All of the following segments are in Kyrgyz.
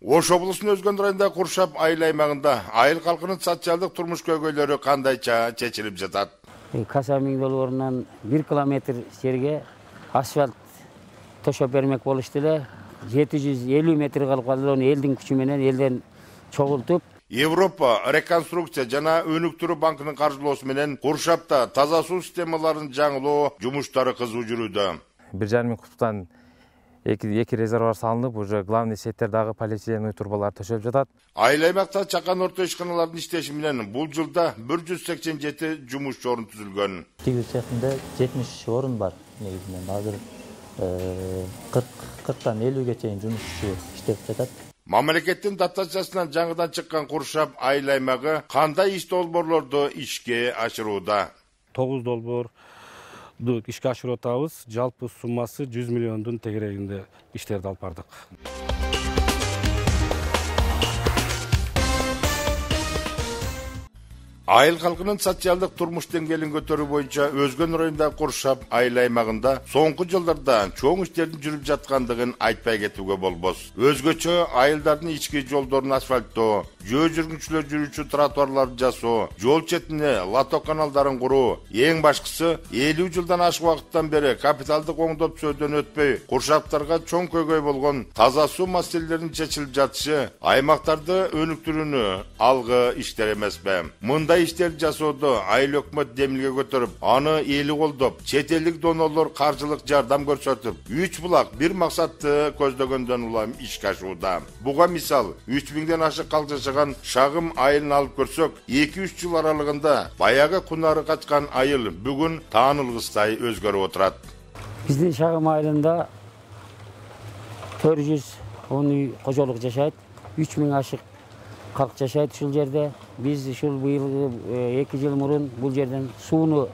Ош облысының Өзгөн районында Куршап айыл аймагында айыл халкынын социалдык турмуш көйгөйлөрү кандайча чечилип жатат? Касамин долбоорунан 1 километр жерге асфальт тошоп бермек болушту эле. 750 метр калып калды. Оны элдин күчү менен элден чогултуп Европа реконструкция жана өнүктүрүү банкынын каржылоосу менен Куршапта таза суу системаларын жаңылоо жумуштары кызуу жүрүүдө. 1,5 кубтан эки резервуар салынып, уже главный сеттердагы полиэтиленовый турбалар төшөлүп жатат. Айыл аймакта чакан орто ишканалардын иштеши менен бул жылда 187 жумушчу орун түзүлгөн. Тигүү цехинде 70 орун бар негизинен. Азыр 40-тан 50-ге чейин жумушчу иштеп жатат. Мамлекеттин дотациясынан жаңыдан чыккан Куршап айыл аймагы кандай иш долбоорлорду ишке ашырууда? 9 долбоор ишке ашырып атабыз. Жалпы суммасы 100 миллиондун тегерегинде иштерди алып бардык. Айыл халкынын социалдык турмуш деңгээлин көтөрүү боюнча Өзгөн районунда Куршап айыл аймагында соңку жылдарда чоң иштердин жүрүп жаткандыгын айтпай кетүүгө болбос. Өзгөчө айылдардын ички жолдорун асфальттоо, жөө жүргүнчүлөр жүрүүчү тротуарларды жасоо, жол четине латок каналдарын куруу, эң башкысы 50 жылдан ашык убакыттан бери капиталдык оңдоп сөйдөн өтпөй Куршаптарга чоң көйгөй болгон таза суу маселелеринин чечилип жатышы аймактарды өнүктүрүүнү алгы иштер эмеспи? Мындай иштер жасоодо айыл өкмөт демилге көтөрүп, аны эли колдоп, чет элдик донорлор каржылык жардам көрсөтүп, 3 булак бир максатты көздөгөндөн улам ишке ашууда. Буга мисал 3000ден ашык калк жашаган Шагым айылын алып көрсөк, 2-3 жыл аралыгында баягы кунары качкан айыл бүгүн таанылгыстай өзгөрүп отурат. Биздин Шагым айылында 410 үй кожолук жашайт, 3000 ашык халк жашайт ушул жерде. Биз ушул быйыл 2 жыл мурун бул жерден сууну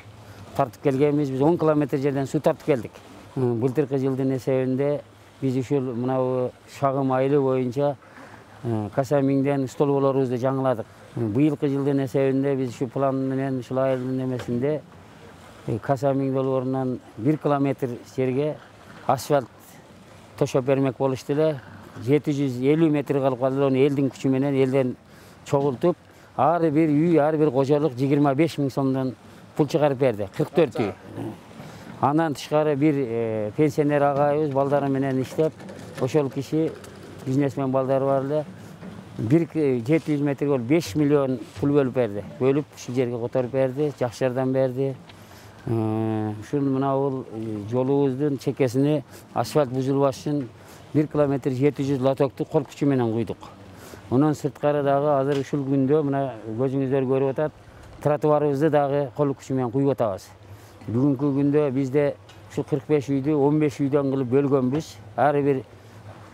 тартып келгенбиз. Биз 10 километр жерден суу тартып келдик. Былтыркы жылдын эсебинде биз ушул мына Шагым айылы боюнча Касамиңден столборлорубузду жаңыладык. Быйылкы жылдын эсебинде биз ушул план менен ушул айылдын эмесинде Касамиң долбоорунан 1 километр жерге асфальт тошоп бермек болушту эле. 750 метр калып калды. Оны элдин күчү менен элден чогултуп, ар бир үй, ар бир кожолук 25 000 сомдон пул чыгарып берди. 44 үй. Андан тышкары бир пенсионер агайыбыз балдары менен иштеп, ошол киши бизнесмен балдары бар эле. 700 метрге 5 миллион пул бөлүп берди. Бөлүп ушул жерге которуп берди, жакшы жардам берди. Ушул мына бул жолубуздун чекесине асфальт бузулбаш үчүн 1 километр 700 лотокту кол күчү менен куйдук. Онун сырткары дагы азыр ушул күндө мына көзүңүздөр көрүп атат, тротуарыбызды дагы кол күчү менен куюп атабыз. Бүгүнкү күндө бизде ушул 45 үйдү 15 үйдөн кылып бөлгөнбүз. Ар бир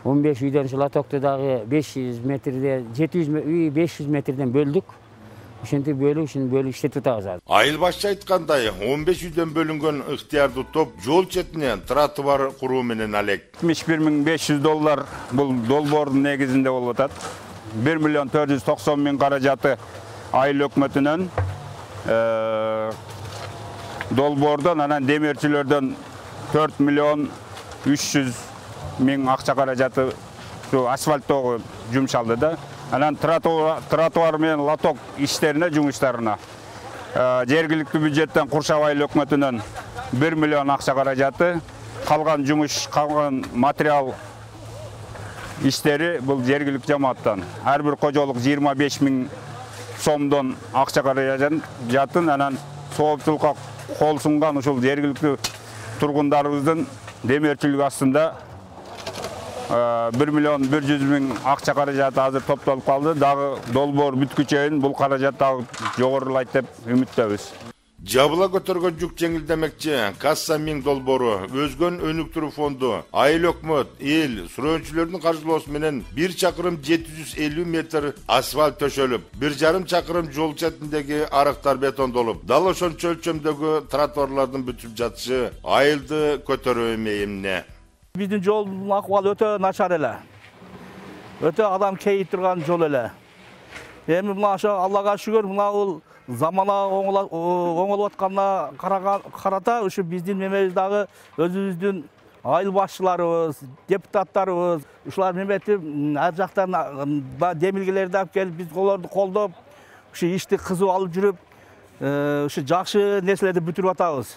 15 үйдөн ушул лотокту дагы 500 метрде 700 үй 500 метрден бөлдүк. Ошентип бөлүп иштетип атабыз. Айыл башчы айткандай, 15 үйдөн бөлүнгөн ыктыярдуу топ жол четинен тротуар куруу менен алек. $71.500 бул долбоордун негизинде болуп атат. 1.490.000 каражаты айыл өкмөтүнөн, долбоордон анан демирчилерден 4.300.000 акча каражаты асфальттоого жумшалды да. Анан тротуар менен лоток иштерине, жумуштарына жергиликтүү бюджеттен Куршап айыл өкмөтүнөн 1 миллион акча каражаты, калган жумуш, калган материал иштери бул жергиликтүү жамааттан. Ар бир кожолук 25 000 сомдон акча каражатын, анан соопчулукка кол сунган ушул жергиликтүү тургундарыбыздын демирчилик астында 1.100.000 акча каражаты азыр топтолуп калды. Дагы долбоор бүткүчөйүн бул каражат дагы жогорулайт деп үмүттөбүз. Жабыла көтөргөн жүк жеңилдемекчи Касамиң долбоору Өзгөн өнүктүрүү фонду айыл өкмөт, эл, сүрөөнчүлөрдүн каржылоосу менен 1 чакырым 750 метр асфальт төшөлүп, 1,5 чакырым жол четиндеги арыктар бетондолуп, дал ошончо өлчөмдөгү тротуарлардын бүтүп жатышы айылды көтөрүү эмне? Биздин жолдун акыбалы өтө начар эле. Өтө адам кейип турган жол эле. Эми мына ошо Аллага шүгүр, мына бул замана оңолуп атканына карата ушу биздин мемебиз дагы өзүбүздүн айыл башчыларыбыз, депутаттарыбыз, ушулар неметип, ар жактан демилгелерди алып келип, биз олорду колдоп, ушу ишти кызуу алып жүрүп, ушу жакшы нерселерди бүтүрүп атабыз.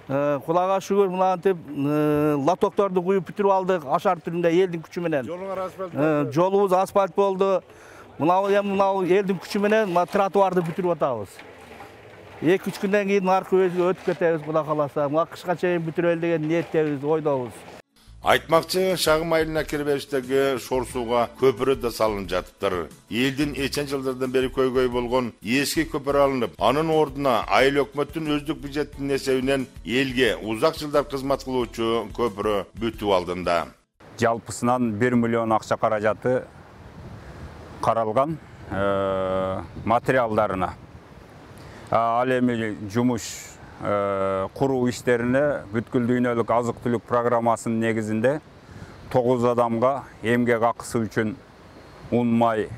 Кудайга шүгүр, мынантип лотокторду куюп бүтүрүп алдык, ашар түрүндө элдин күчү менен. Жолубуз асфальт болду. Мынау элдин күчү менен тротуарды бүтүрүп атабыз. 2-3 күндөн кийин аркы өзгө өтүп кетебиз, Кудай кааласа. Мына кышка чейин бүтүрөлү деген ниеттебиз, ойдобуз. Айтмакчы, Шагым айылына киребештеги шор сууга көпүрө да салынып жатыптыр. Элдин эчен жылдардан бери көйгөй болгон эски көпүрө алынып, анын ордуна айыл өкмөттүн өздүк бюджеттин эсебинен элге узак жылдар кызмат кылуучу көпүрө бүтүп алдында. Жалпысынан 1 миллион акча каражаты каралган материалдарына. Ал эми жумуш куруу иштерине бүткүл дүйнөлүк азык түлүк программасынын негизинде 9 адамга эмгек акысы үчүн ун май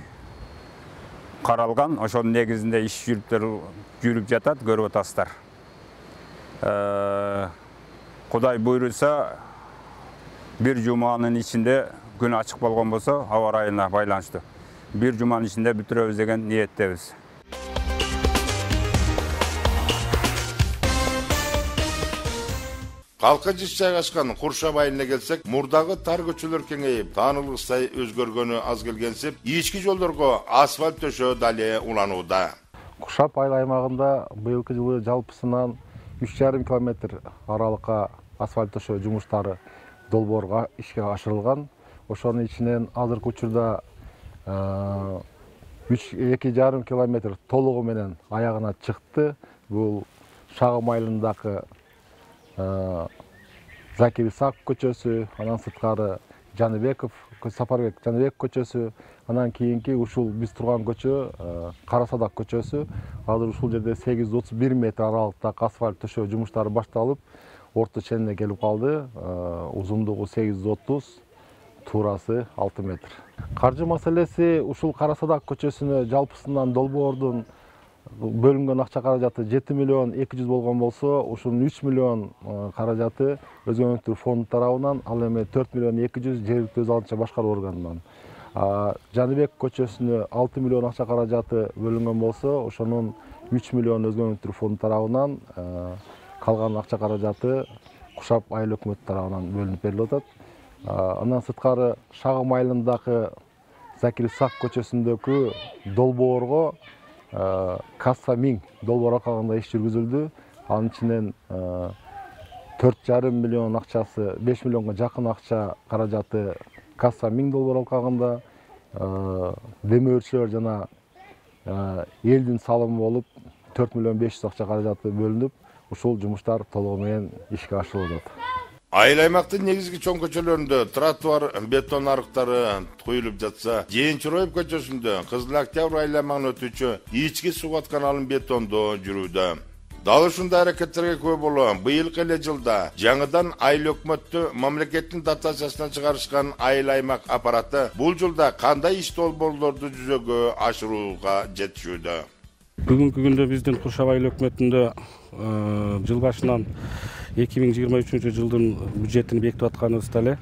каралган. Ошонун негизинде иш жүрүп жатат, көрүп атасыздар. Кудай буйруса, bir жуманын ичинде күн ачык болгон болсо, аба ырайына байланыштуу. 1 жуманын ичинде бүтүрөбүз деген ниеттебиз. Калка жыш жайгашкан Куршап айылына келсек, мурдагы тар көчөлөр кеңейип, таанылыксай өзгөргөнү аз келгенсип, ички жолдорго асфальт төшөө дале уланууда. Куршап айыл аймагында быйылкы жылы жалпысынан 3,5 километр аралыкка асфальт төшөө жумуштары долбоорго ишке ашырылган. Ошонун ичинен азыркы учурда 2,5 километр толугу менен аягына чыкты. Бул Шагым айылындагы Закир Исак көчөсү, анан сырткары Сапарбек Жаныбек көчөсү, анан кийинки ушул биз турган көчө Карасадак көчөсү. Азыр ушул жерде 831 метр аралыктагы асфальт төшөө жумуштары башталып, орто ченіне келіп қалды. Узундугу 830, туурасы 6 метр. Каржы маселеси ушул Карасадак көчөсүнө жалпысынан долбоордун бөлүнгөн акча каражаты 7 миллион 200 болгон болсо, ушунун 3 миллион каражаты өзгөнтүр фонд тарабынан, ал эми 4 миллион 200 жергиликтүү өз алдынча башкаруу органынан. Жаныбек көчөсүнө 6 миллион акча каражаты бөлүнгөн болсо, ошонун 3 миллион өзгөнтүр фонд тарабынан, калган акча каражаты Куршап айыл өкмөтү тарабынан бөлүнүп берилип атат. Андан сырткары Шагым айылындагы Закир Исак көчөсүндөгү долбоорго касса 1000 долбоор акагында иш жүргүзүлдү. Анын ичинен 4,5 миллион акчасы, 5 миллионго жакын акча каражаты касса 1000 долбоор акагында, демөөрчүлөр жана элдин салымы болуп 4 миллион 500 акча каражаты бөлүнүп, ушул жумуштар толугу менен ишке ашырылып атат. Айыл аймактын негизги чоң көчөлөрүндө тротуар, бетон арыктары куюлуп жатса, Жээнчироев көчөсүндө Кызыл Октябрь айыл аймагын өтүүчү ички суу каналын бетондоо жүрүүдө. Дал ушундай аракеттерге күбө болуп, быйылкы эле жылда жаңыдан айыл өкмөттү мамлекеттин дотациясынан чыгарышкан айыл аймак аппараты бул жылда кандай иш долбоорлорду жүзөгө ашырууга жетишүүдө? Бүгүнкү күндө биздин Куршап айыл өкмөтүндө жыл башынан 2023 жылдын бюджетин бекитип атканыбызда эле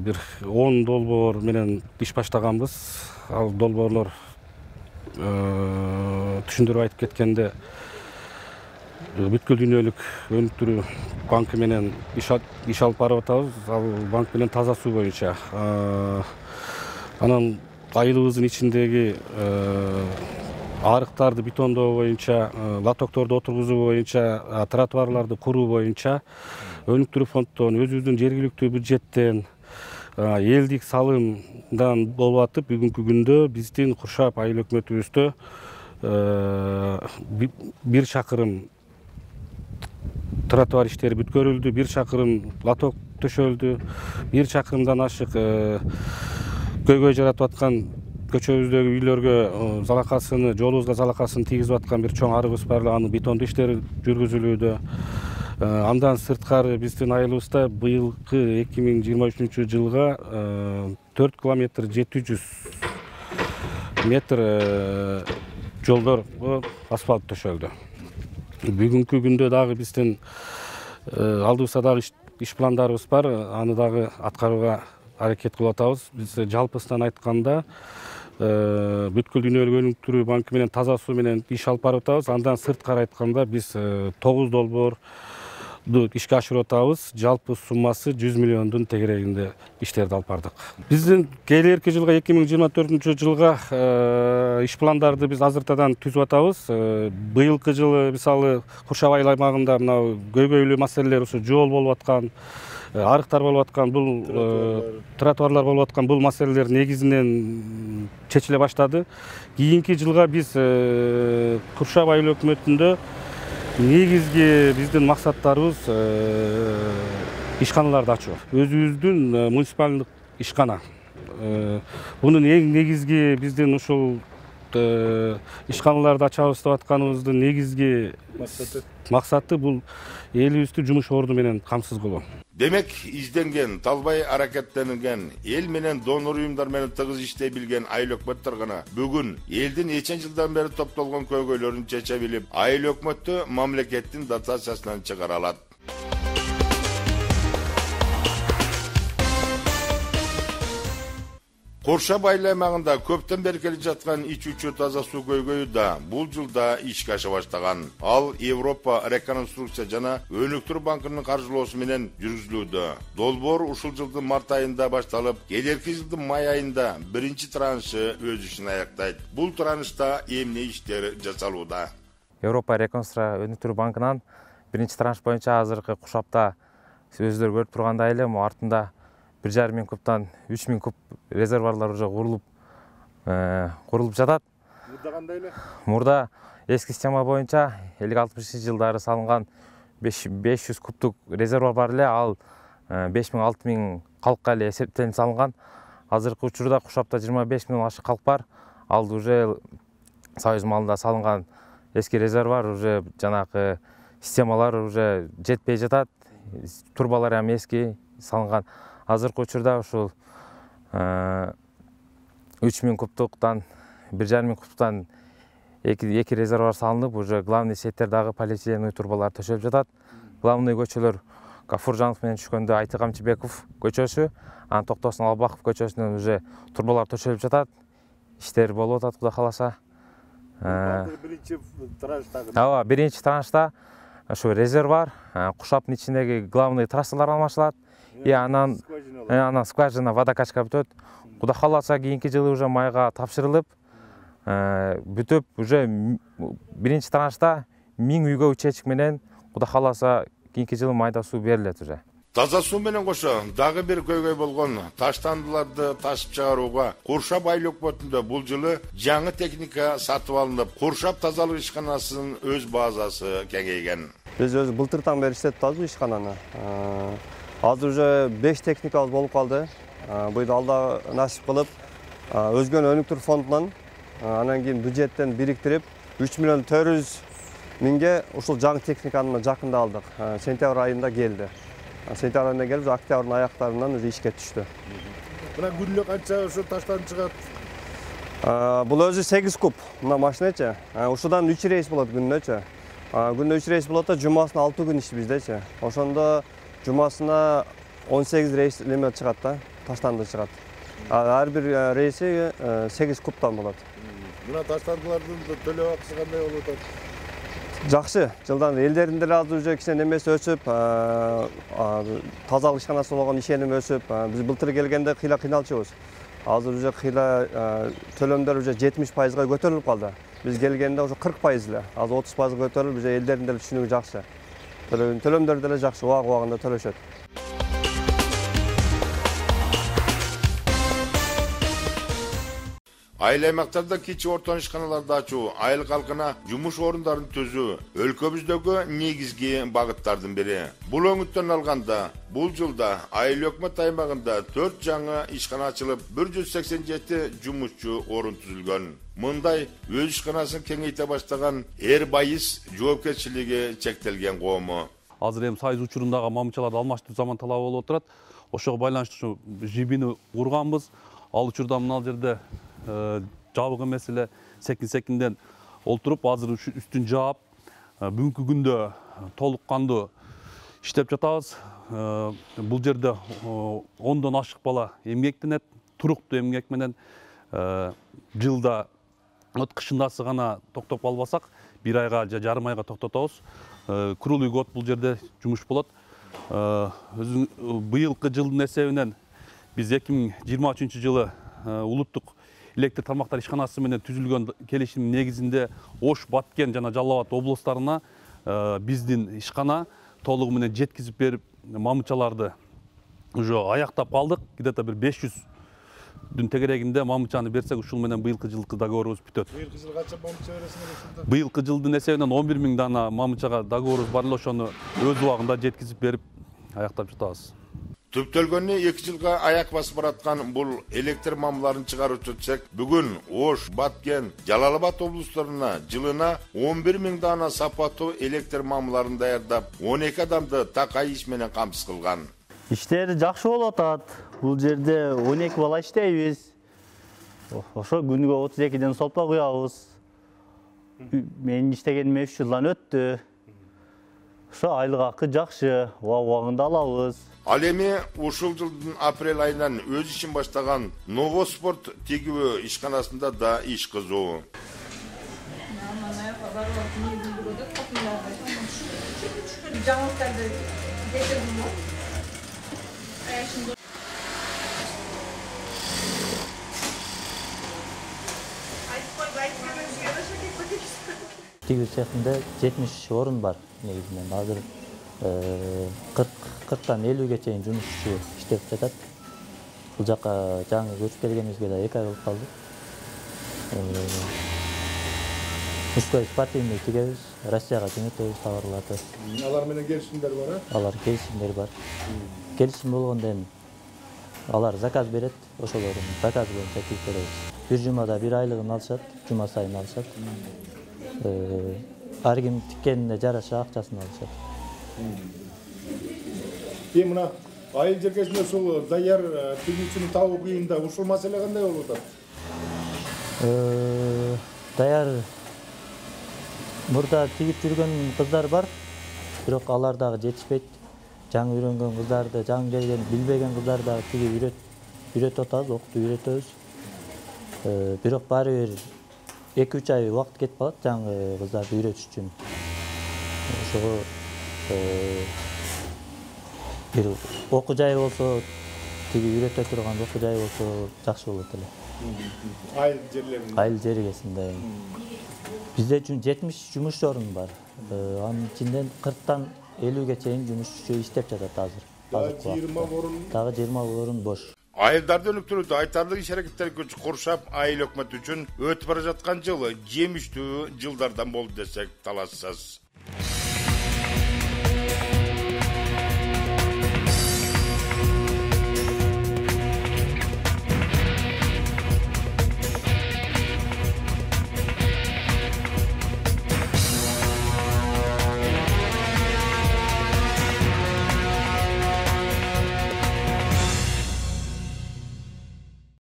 бир 10 долбоор менен иш баштаганбыз. Ал долбоорлор түшүндүрүп айтып кеткенде бүткүл дүйнөлүк өнүктүрүү банкы менен иш алып барып атабыз. Ал банк менен таза суу боюнча. Анан айылыбыздын ичиндеги арыктарды бетондоо боюнча, лотокторду отургузуу боюнча, тротуарларды куруу боюнча өнүктүрүү фонддон, өзүбүздүн жергиликтүү бюджеттен, элдик салымдан болуп атып, бүгүнкү күндө биздин Куршап айыл өкмөтүбүздө 1 чакырым тротуар иштери бүткөрүлдү, 1 чакырым лоток төшөлдү, 1 чакырымдан ашык көйгөй жаратып аткан көчөбүздөгү үйлөргө залакасыны, жолубузга залакасын тийгизип аткан бир чоң арыгыбыз бар, анын бетондоо иштери жүргүзүлүүдө. Андан сырткары биздин айылыбызда быйылкы 2023 жылга 4 километр 700 метр жолдор асфальт төшөлдү. Бүгүнкү күндө дагы биздин алдыбызда дагы иш пландарыбыз бар, аны дагы аткарууга аракет кылып атабыз. Биз жалпысынан айтканда бүткүл дүйнөлүк өнүктүрүү банкы менен таза суу менен иш алып барып атабыз. Андан сырткары айтканда биз 9 долбоорду ишке ашырып атабыз. Жалпы суммасы 100 миллиондун тегерегинде иштерди алып бардык. Биздин келерки жылга 2024-жылга иш пландарды биз азыртадан түзүп атабыз. Быйылкы жылы мисалы Куршап айыл аймагында мына көйгөйлүү маселелер, ушу жол болуп аткан, арыктар болуп аткан, бул тротуарлар болуп аткан бул маселелер негизинен чечиле баштады. Кийинки жылга биз Куршап айыл өкмөтүндө негизги биздин максаттарыбыз ишканаларды ачуу. Өзүбүздүн муниципалдык ишкана. Бунун эң негизги биздин ушул ишканаларды ачабыз деп атканыбыздын негизги максаты бул элибизди жумуш орду менен камсыз кылуу. Демек, изденген, талбай аракеттенген, эл менен донор уюмдар менен тыгыз иштей билген айыл өкмөттөр гана бүгүн элдин нечен жылдан бери топтолгон көйгөйлөрүн чече билип, айыл өкмөттү мамлекеттин дотациясынан чыгара алат. Куршап айыл аймагында көптөн бери келе жаткан ичүүчү таза суу көйгөйү да бул жылда ишке аша баштаган. Ал Европа реконструкция жана өнүктүрүү банкынын каржылоосу менен жүргүзүлүүдө. Долбоор ушул жылдын март айында башталып, келерки жылдын май айында биринчи траншы өз ишин аяктайт. Бул траншта эмне иштер жасалууда? Европа реконструкция өнүктүрүү банкынан биринчи транш боюнча азыркы Куршапта өздөрү көрүп тургандай эле артында 1,5 миң кубтан 3 миң куб резервуарлар уже курулуп жатат. Мурда кандай эле? Мурда эски система боюнча 50-60 жылдары салынган 500 кубтук резервуар бар эле, ал 5-6 миң калкка эле эсептелип салынган. Азыркы учурда Куршапта 25 миңден ашык калк бар. Ал уже Союз малында салынган эски резервуар, уже жанагы системалар уже жетпей жатат. Турбалар эми эски салынган. Азыркы учурда ушул 3 миң кубтуктан 1,5 миң кубтуктан эки резервуар салынып, уже главный сеттер дагы полиэтиленовый турбалар төшөлүп жатат. Главный көчөлөр Гафуржанов менен түшкөндө Айты Камчыбеков көчөсү, анан Токтосун Албаков көчөсүнөн уже турбалар төшөлүп жатат. Иштер болуп атат, Кудай кааласа. Биринчи транштагы. Ооба, биринчи траншта ошо резервуар, Куршаптын ичиндеги главный трассалар алмашылат. Анан скважина водокачка бүтөт. Кудай кааласа кийинки жылы уже майга тапшырылып, бүтүп уже биринчи траншта 1000 үйгө учетчик менен Кудай кааласа кийинки жылы майда суу берилет уже. Таза суу менен кошо дагы бир көйгөй болгон таштандыларды ташып чыгарууга Куршап айыл өкмөтүндө бул жылы жаңы техника сатып алынып, Куршап тазалык ишканасынын өз базасы кеңейген. Биз өзү былтыртан бери иштетип атабыз ишкананы. Азыр уже 5 техникабыз болуп калды. Бuyda алда насип кылып, өзгөн өнүктүрүү фондунан, анан кийин бюджеттен бириктирип, 3 миллион 400 миңге ушул жаңы техниканы жакында алдык. Сентябрь айында келди. Сентябрь айында келип, октябрдын аяктарынан уже ишке түштү. Мына күнүнө канча ошо таштан чыгат? Бул өзү 8 куб, мына машинечи. Ушудан 3 рейс болот күнүнөчү. Күнүнө 3 рейс болот да, жумасына 6 күн иш биздечи. Ошондо жумасына 18 рейс неме чыгат да, таштанды чыгат. Ар бир рейси 8 кубтан болот. Мына таштандылардын төлөп акысы кандай болуп атат? Жакшы, жылдан элдердин деле азыр уже кичине немеси өсүп, тазалык ишканасы болгон ишеним өсүп, биз былтыр келгенде кыйла кыйналчубуз. Азыр уже кыйла төлөмдөр уже 70%га көтөрүлүп калды. Биз келгенде уже 40% эле. Азыр 30% көтөрүлүп, уже элдердин деле түшүнүгү жакшы. Төлөмдөр деле жакшы, убагында төлөшөт. Айыл аймактарда кичи орто ишканаларды ачуу, айыл калкына жумуш орундарын түзүү өлкөбүздөгү негизги багыттардын бири. Бул өңүттөн алганда, бул жылда айыл өкмөт аймагында 4 жаңы ишкана ачылып, 187 жумушчу орун түзүлгөн. Мындай өз ишканасын кеңейте баштаган байыс жоопкерчилиги чектелген коому. Азыр эми Союз учурундагы мамычаларды алмаштыруу заман талабы болуп отурат. Ошого байланыштуу жибини курганбыз. Ал учурда мына жерде жабыгы меселе секинден олтуруп, азыр үстүн жаап, бүгүнкү күндө толук кандуу иштеп жатабыз. бул жерде 10дон ашык бала эмгектенет, туруктуу эмгек менен жылда кышындасы гана токтоп калбасак 1 айга же жарым айга токтотобуз. Круглый год бул жерде жумуш болот. Быйылкы жылдын эсебинен биз 2023 жылы улуттук электр тармактар ишканасы менен түзүлгөн келишимдин негизинде Ош, Баткен жана Жалал Абад облустарына биздин ишкана толугу менен жеткизип берип, мамычаларды уже аяктап калдык. Где-то бир 500 тегерегинде мамычаны берсек, ушул менен быйылкы жылкы договорубуз бүтөт. Быйылкы жылы канча мамыча бересиңер ушунда? Быйылкы жылдын эсебинен 11 000 дана мамычага договорубуз бар эле, ошону өз убагында жеткизип берип аяктап жатабыз. Түптөлгөнү 2 жылга аяк басып бараткан бул электр мамларын чыгаруучу цех бүгүн Ош, Баткен, Жалал Абад облустарына жылына 11 000 дана сапаттуу электр мамларын даярдап, 12 адамды так ай иш менен камсыз кылган. Иштер жакшы болуп атат. Бул жерде 12 бала иштейбиз. Ошо күнүгө 32ден солпа куябыз. Менин иштегениме 3 жылдан өттү. Ошо айлык акы жакшы, убагында алабыз. Ал эми ушул жылдын апрель айынан өз ишин баштаган Новоспорт тегүү ишканасында да иш кызуу. Тигүү цехинде 70 орун бар негизинен. Азыр 40-тан 50-ге чейин жумушчу иштеп жатат. Бул жака жаңы көчүп келгенибизге да 2 ай болуп калды. Мужской спортивный тигебиз, Россияга жөнөтөбүз товарларды. Алар менен келишимдер бар, Алар келишимдер бар. Келишим болгондо эми алар заказ берет, ошолордун заказ боюнча тигип беребиз. Бир жумада 1 айлыгын алышат, жума сайын алышат. Ар ким тиккенине жараша акчасын алышат. Мына айыл жеркесинде ушул даяр тигүүчүнү табуу кыйында, ушул маселе кандай болуп атат? Даяр мурда тигип жүргөн кыздар бар, бирок алар дагы жетишпейт. Жаңы үйрөнгөн кыздарды, жаңы келген, билбеген кыздарды дагы тигип үйрөтүп атабыз, окутуп үйрөтөбүз. Бирок баары бир 2-3 ай убакыт кетип калат жаңы кыздарды үйрөтүш үчүн. Ошого бир окуу жай болсо, тиги үйрөтө турган окуу жай болсо жакшы болот эле. Айыл жерлеринде. Айыл жергесинде. Бизде 70 жумушчу орун бар. Анын ичинен 40тан 50ге чейин жумушчу иштеп жатат азыр. Дагы 20 орун. Дагы 20 орун бош. Айылдарды өнүктүрүүдө айтарлык иш аракеттер күч куршап, айыл өкмөтү үчүн өтүп бара жаткан жыл жемиштүү жылдардан болду десек талашсыз.